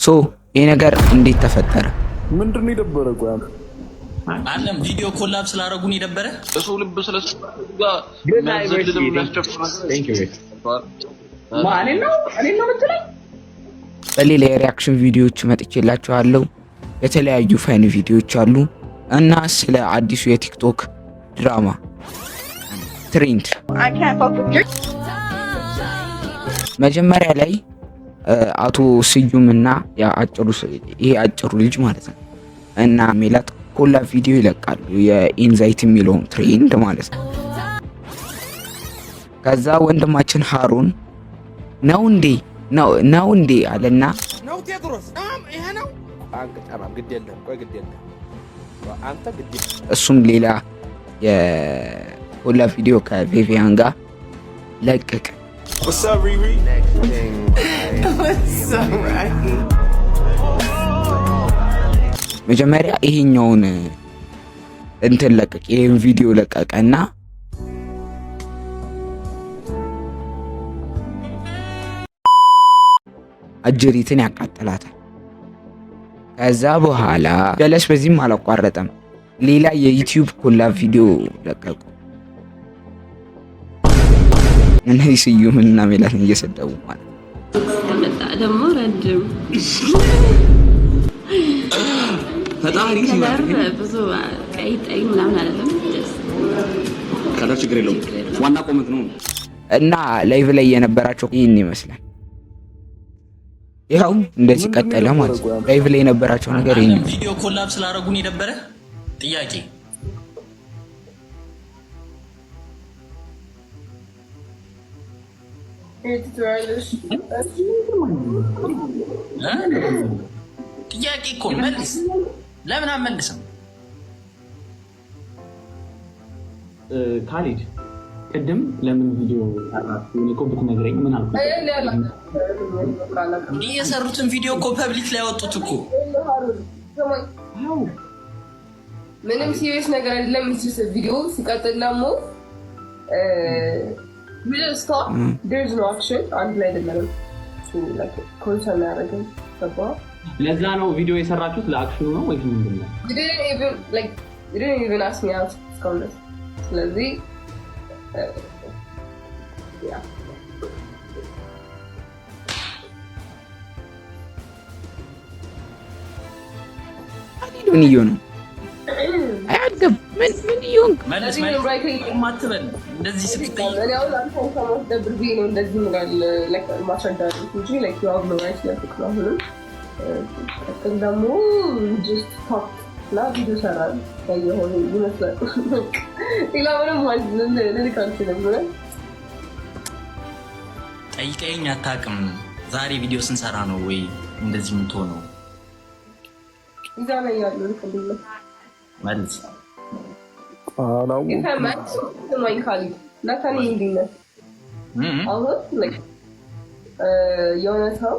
ሶ ይሄ ነገር እንዴት ተፈጠረ? ምንድነው የደበረ? ቆይ አለም ቪዲዮ ኮላብ ስላደረጉን የደበረ ሰው ልብ ስለስጋ ማዘልልም ያስጨፍራል። እኔ ነው የምትለኝ? በሌላ የሪአክሽን ቪዲዮዎች መጥቼላችኋለሁ። የተለያዩ ፋይን ቪዲዮዎች አሉ እና ስለ አዲሱ የቲክቶክ ድራማ ትሬንድ መጀመሪያ ላይ አቶ ስዩምና ይሄ አጭሩ ልጅ ማለት ነው እና ሜላት ኮላብ ቪዲዮ ይለቃሉ። የኢንዛይት የሚለውን ትሬንድ ማለት ነው። ከዛ ወንድማችን ሃሩን ነው እንዴ አለና ነው ቴድሮስ ይሄ ነው አንቀጣም ግድ የለም ቆይ ግድ የለም አንተ ግድ እሱም ሌላ የኮላብ ቪዲዮ ከቪቪያን ጋር ለቀቀ። What's up, Riri? next thing What's up, Rocky? መጀመሪያ ይሄኛውን እንትን ለቀቀ፣ ይሄን ቪዲዮ ለቀቀና አጀሪትን ያቃጥላታል። ከዛ በኋላ ጀለስ በዚህም አላቋረጠም፣ ሌላ የዩቲዩብ ኮላብ ቪዲዮ ለቀቁ። እነዚህ ስዩምና ሜላትን እየሰደቡ ማለት ደግሞ ረጅም ፈጣሪ ሲባል ብዙ ቀይ ጠይ ምናምን አይደለም። ከለር ችግር የለውም። ዋና ኮመንት ነው እና ላይቭ ላይ የነበራቸው ይህን ይመስላል። ይኸው እንደዚህ ቀጠለ ማለት ነው። ላይቭ ላይ የነበራቸው ነገር ይሄን ነው። ቪዲዮ ኮላብ ስላደረጉን የደበረ ጥያቄ ጥያቄ እኮ መልስ። ለምን አመልስም? ካሊድ ቅድም ለምን ቪዲዮ እኮ ብትነግረኝ ምን አልኩ? እንዲህ የሰሩትን ቪዲዮ እኮ ፐብሊክ ላይ ያወጡት እኮ ምንም ሲሪየስ ነገር አይደለም። እዚህ ቪዲዮ ሲቀጥል ደግሞ Real stop. There's no action. አንድ ላይ አይደለም ኮንሰርን ያደረገን ሰባ ለዛ ነው ቪዲዮ የሰራችሁት ለአክሽኑ ነው ወይስ ምንድን ነው? You didn't even ask me out እስካሁን። ስለዚህ ምን ይሆን አያገብ ምን ይሆን መልስ ማትበል እንደዚህ ስትጠይቅ እኔ አሁን አንተ ሰሞኑን ደብርቢ ነው እንደዚህ ምናል ላይክ ማስረዳት እንጂ ላይክ you have no right to አሁንም ደግሞ just talk ላ ቪዲዮ ሰራል ያየሆነ ይመስላል። ሌላ ምንም ማለት ልልካችሁ ነበር። ጠይቀኝ አታውቅም። ዛሬ ቪዲዮ ስንሰራ ነው ወይ እንደዚህ የምትሆነው? እዛ ላይ ያለው ልክልኝ መልስ አላው ይፈማት ማይ ካሊድ ለካኒ እንዲነ አሁን ላይክ የሆነ ሰው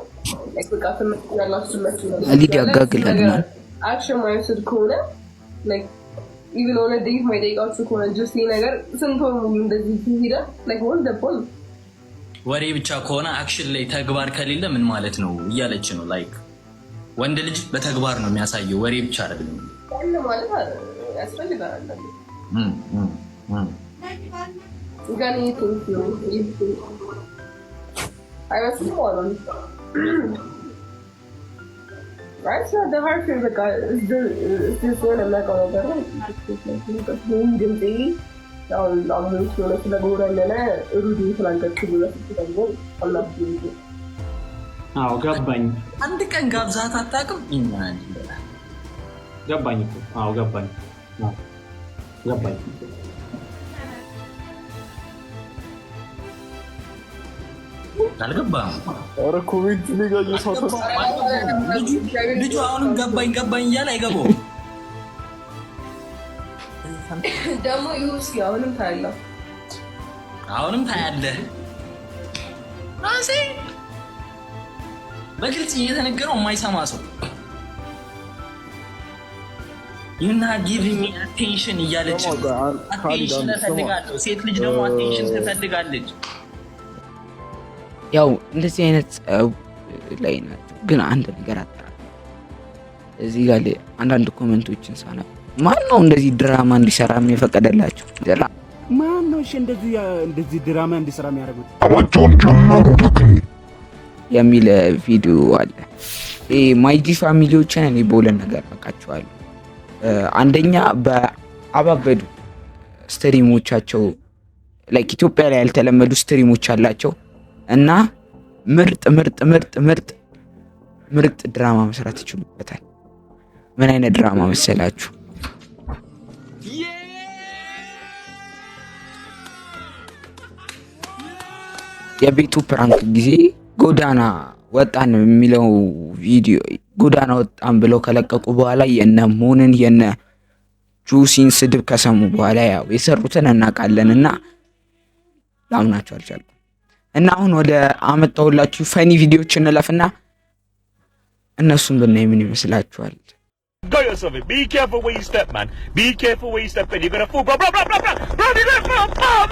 ላይክ በቃ ተመት ያላችሁ መጥቶ ነው ካሊድ ያጋግላል። አክሽን ማይወስድ ከሆነ ላይክ ኢቭን ኦን ዴት ማይ ጠይቃችሁ ከሆነ ጀስት ይሄ ነገር ስንት ወር ሙሉ እንደዚህ ሲሄዳ ላይክ ወን ደቦል ወሬ ብቻ ከሆነ አክሽን ላይ ተግባር ከሌለ ምን ማለት ነው እያለች ነው። ላይክ ወንድ ልጅ በተግባር ነው የሚያሳየው፣ ወሬ ብቻ አይደለም። አንተ ማለት ያስፈልጋል አይደል? ጋር ይሄ ነው አይወስድ ነው right so the hard thing is this one I'm not going to go didn't say I'm going to go and rudy አዎ ገባኝ። አንድ ቀን ጋብዛት አታውቅም? ይማን ገባኝ እኮ አዎ ገባኝ። አልገባም። ኧረ ኮሜንት ሊጋዩ ሰው ልጁ አሁንም ገባኝ እያለ አይገባውም። ደግሞ ይሁስ አሁንም ታያለህ ራሴ በግልጽ እየተነገረው የማይሰማ ሰው ይህና ጊቭ ሚ አቴንሽን እያለች አቴንሽን ትፈልጋለች። ሴት ልጅ ደግሞ አቴንሽን ትፈልጋለች። ያው እንደዚህ አይነት ላይ ናቸው። ግን አንድ ነገር አጣራ እዚህ ጋር አንዳንድ ኮሜንቶችን ሳነብ ማን ነው እንደዚህ ድራማ እንዲሰራ የፈቀደላቸው? ማን ነው እሺ እንደዚህ ድራማ እንዲሰራ የሚያደርጉት? የሚል ቪዲዮ አለ። ማይጂ ፋሚሊዎችን እኔ በሁለት ነገር አውቃቸዋለሁ። አንደኛ በአባበዱ ስትሪሞቻቸው ላይክ ኢትዮጵያ ላይ ያልተለመዱ ስትሪሞች አላቸው እና ምርጥ ድራማ መስራት ይችሉበታል። ምን አይነት ድራማ መሰላችሁ? የቤቱ ፕራንክ ጊዜ ጎዳና ወጣን የሚለው ቪዲዮ ጎዳና ወጣን ብለው ከለቀቁ በኋላ የነ ሞንን የነ ጁሲን ስድብ ከሰሙ በኋላ ያው የሰሩትን እናውቃለንና ላምናቸው አልቻልኩም። እና አሁን ወደ አመጣሁላችሁ ፈኒ ቪዲዮዎች እንለፍና እነሱን ብናይ ምን ይመስላችኋል? Go yourself in. Be careful where you step, man. Be careful where you step in. You're gonna fall, bro. Bro, you're gonna fall.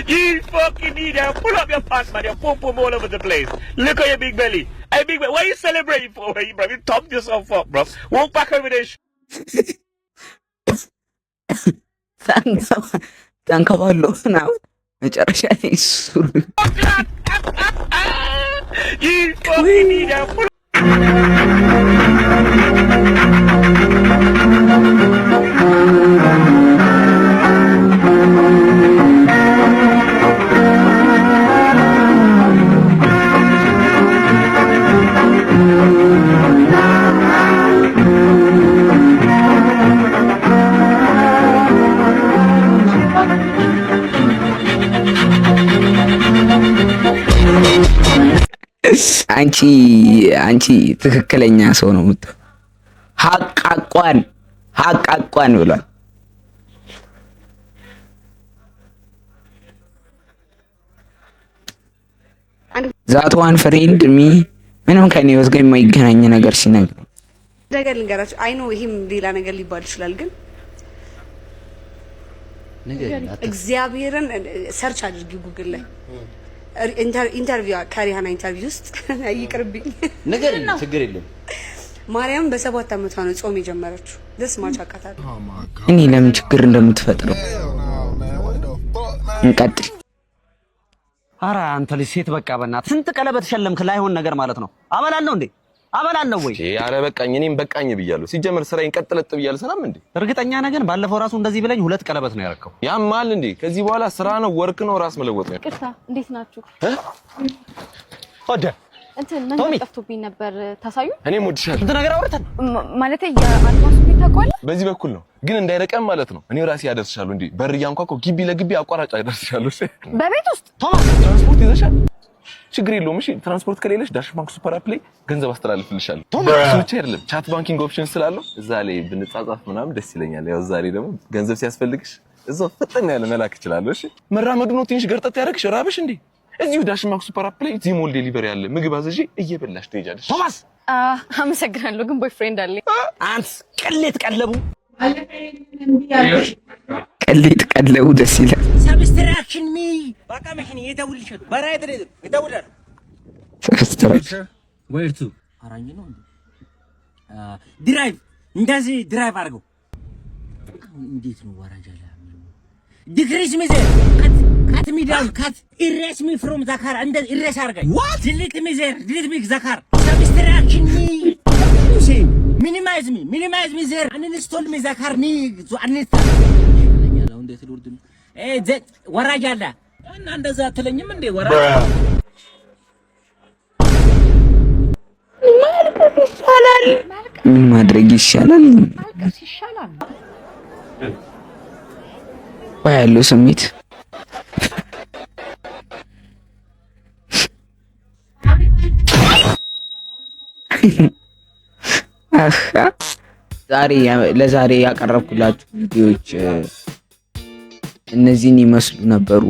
You fucking idiot. Pull up your pants, man. You're pum all over the place. Look at your big belly. Hey, big belly. What are you celebrating for, bro? You topped yourself up, bro. Walk back over there. ተንከባሎ ነው መጨረሻ ላይ እሱ You fucking idiot. አንቺ ትክክለኛ ሰው ነው የምትለው። ሀቃቋን ብሏል። ዛት ዋን ፍሬንድ ሚ ምንም ከኔ ወዝ ጋር የማይገናኝ ነገር ሲነግር ነገር ልንገራችሁ። አይ ኖ ይሄም ሌላ ነገር ሊባል ይችላል፣ ግን እግዚአብሔርን ሰርች አድርጊ ጉግል ላይ ኢንተርቪው ከሪሃና ኢንተርቪው ውስጥ ይቅርብኝ ነገር ችግር የለም። ማርያም በ7 ዓመቷ ነው ጾም የጀመረችው። ደስ ማቻቃታል። እኔ ለምን ችግር እንደምትፈጥረው እንቀጥል። ኧረ አንተ ልጅ ሴት በቃ በእናትህ ስንት ቀለበት ሸለምክ ላይሆን ነገር ማለት ነው። አበላለሁ እንዴ አበላለሁ ወይ? ኧረ በቃኝ። እኔም በቃኝ ብያለሁ። ሲጀመር ስራዬን ቀጥለጥ ብያለሁ። ሰላም እንዴ? እርግጠኛ ነህ ግን ባለፈው ራሱ እንደዚህ ብለኝ 2 ቀለበት ነው ያረከው። ያማል እንዴ? ከዚህ በኋላ ስራ ነው ወርክ ነው ራስ መለወጥ ነው። ቅርታ እንዴት ናችሁ? ወደ እንትን ምን ጠፍቶብኝ ነበር ታሳዩ? እኔም ወድሻለሁ። እንትን ነገር አውርተን ማለት የአድማሱ ቤት ታውቃለህ? በዚህ በኩል ነው ግን እንዳይረቀም ማለት ነው። እኔው ራሴ ያደርስሻለሁ። እንዴ በር እያንኳኳ ግቢ ለግቢ አቋራጭ ያደርስሻለሁ። በቤት ውስጥ ቶማስ ትራንስፖርት ይዘሻል? ችግር የለውም። እሺ ትራንስፖርት ከሌለሽ ዳሽ ባንክ ሱፐር አፕ ላይ ገንዘብ አስተላልፍልሻለሁ። ቶማስ ብቻ አይደለም ቻት ባንኪንግ ኦፕሽን ስላለው እዛ ላይ ብንጻጻፍ ምናምን ደስ ይለኛል። ያው እዛ ላይ ደግሞ ገንዘብ ሲያስፈልግሽ እዛው ፈጠን ያለ መላክ እችላለሁ። እሺ መራመዱ ነው ትንሽ ገርጠት ያደርግሽ ራብሽ እንዴ? እዚሁ ዳሽ ባንክ ሱፐር አፕ ላይ ዚሞል ዴሊቨሪ አለ። ምግብ አዘዤ እየበላሽ ትሄጃለሽ። ቶማስ አመሰግናለሁ፣ ግን ቦይፍሬንድ አለኝ። አንተ ቅሌት ቀለቡ ደስ ይላል። ሰብስትራክሽን ሚ በቃ መኪና የተውልሽ በራይት ነው የተውላል። ሰብስትራክሽን ዌር ቱ አራኝ ነው እንዴ? ድራይቭ እንደዚህ ድራይቭ አድርገው። እንዴት ነው ወራጃላ? ዲክሪስ ሚ ዘ ካት ሚ ዳውን ካት ኢሬስ ሚ ፍሮም ዛካር እንደ ኢሬስ አድርገኝ። ዋት ዲሊት ሚ ዘ ዲሊት ሚ ዛካር ሰብስትራክሽን ሚ ሚኒማይዝ ሚ ዘ አንኢንስቶል ሚ ዛካር ሚ አንኢንስቶል እንዴት ልወርድ ነው? ወራጅ አለ እና እንደዛ አትለኝም እንዴ? ወራጅ ምን ማድረግ ይሻላል? ያለው ስሜት ለዛሬ ያቀረብኩላችሁ ቪዲዮዎች እነዚህን ይመስሉ ነበሩ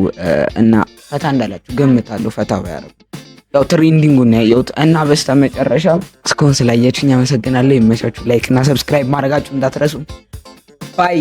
እና ፈታ እንዳላችሁ ገምታለሁ። ፈታ ባያረጉ ያው ትሬንዲንጉን ያየሁት እና በስተመጨረሻ እስካሁን ስላያችሁኝ አመሰግናለሁ። ይመቻችሁ። ላይክ እና ሰብስክራይብ ማድረጋችሁ እንዳትረሱ። ባይ